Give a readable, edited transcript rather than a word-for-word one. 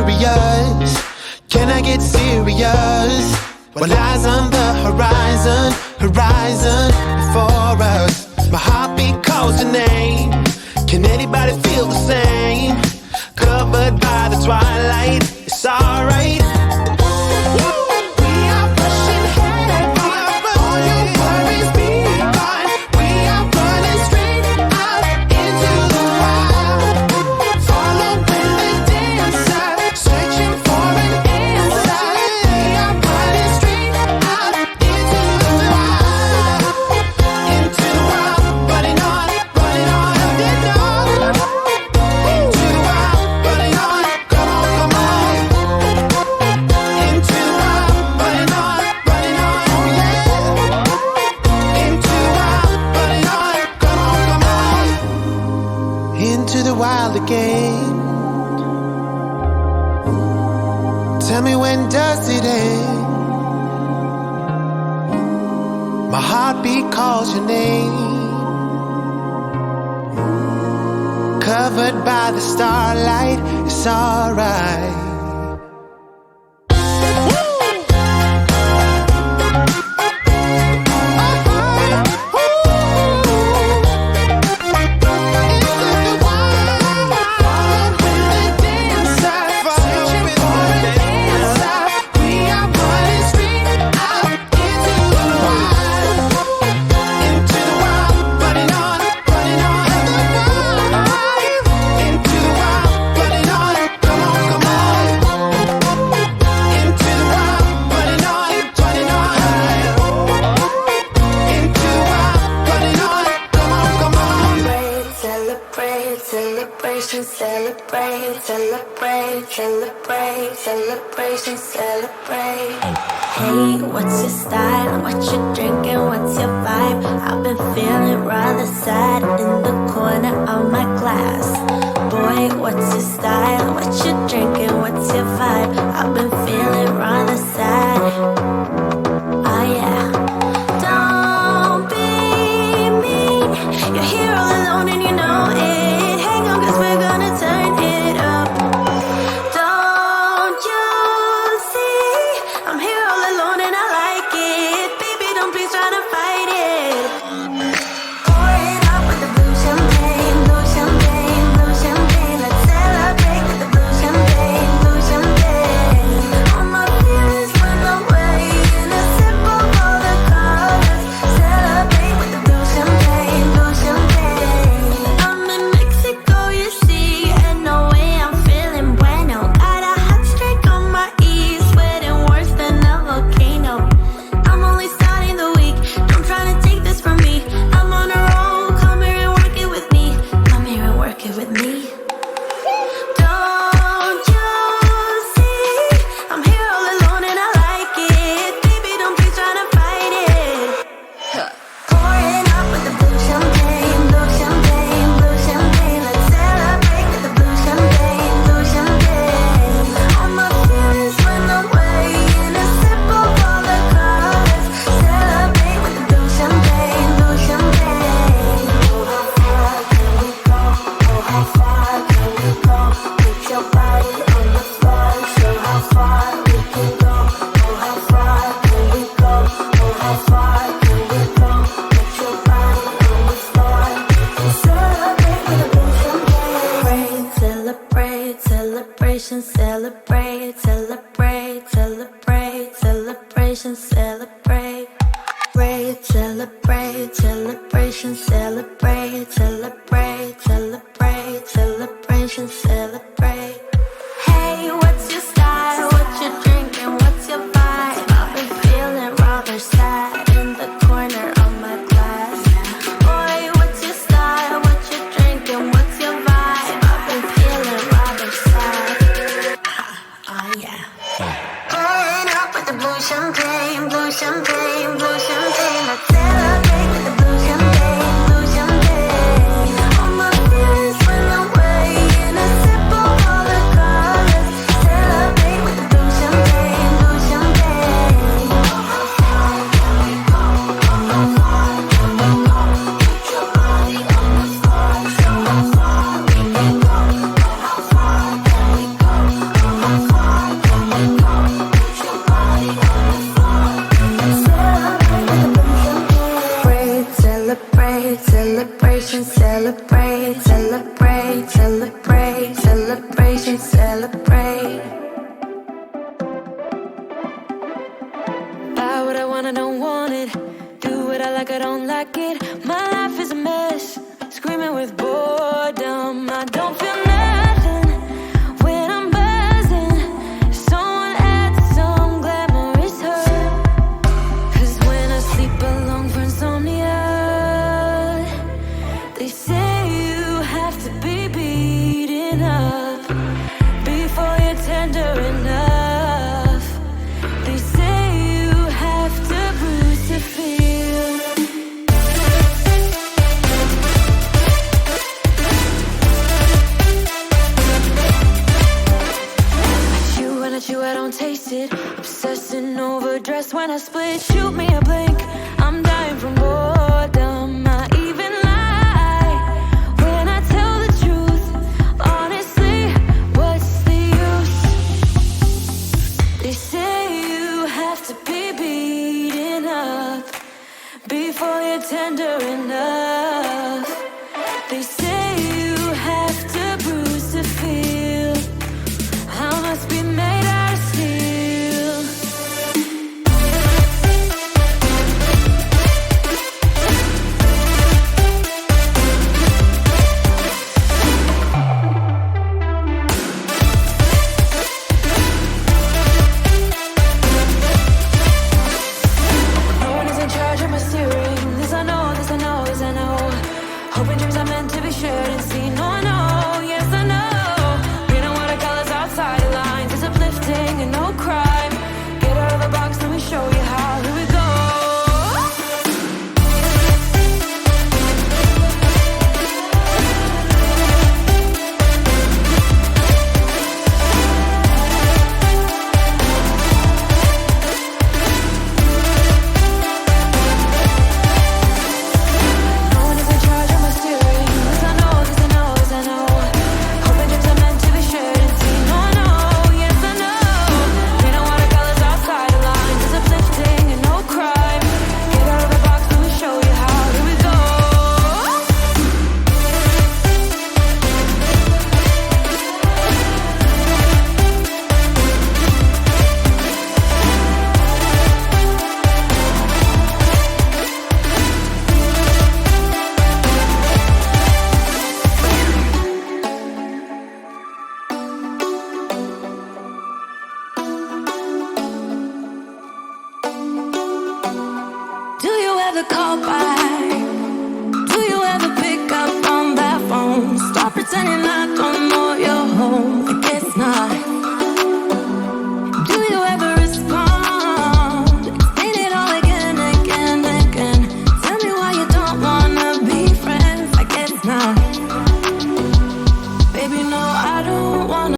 curious? Can I get serious? What lies on the horizon, horizon before us? My heartbeat calls your name. Can anybody feel the same? Covered by the twilight, it's alright. Again. Tell me, when does it end? My heartbeat calls your name. Covered by the starlight, it's alright. Celebration, celebrate. Hey, what's your style? What you drinking? What's your vibe? I've been feeling rather sad in the corner of my glass. Boy, what's your style? What you drinking? What's your vibe? I've been feeling rather sad. Oh yeah. Don't be mean. You're here all alone and you know it. Hang on, 'cause we're gonna turn it up. like I don't like it. My life is a mess, screaming with boredom. I don't feel nothing when I'm buzzing. Someone adds some glamorous hurt. 'Cause when I sleep alone for insomnia, they say you have to be beaten up before you're tender enough. They say you have to bruise to feel. I chew, I don't taste it. Obsessing over dress when I split. Shoot me a blink, I'm dying from boredom. I even lie when I tell the truth. Honestly, what's the use? They say you have to be beaten up before you're tender enough. They say you have to bruise to feel. I must be made out of steel. No one is in charge of my steering. This I know, this I know, this I know. Hoping dreams are meant to be shared and seen. No, I know, yes I know. Reading watercolors outside the lines is uplifting and no crime. Get out of the box, let me show you how. Here we go. No one is in charge of my steering. This I know, this I know, this I know. Hoping dreams are meant to be shared and seen. No, I know, yes I know. Reading watercolors outside the lines is uplifting and no crime. Get out of the box, let me show you how. Here we go. Do you ever call back? Do you ever pick up on that phone? Stop pretending I don't know you're home. I guess not.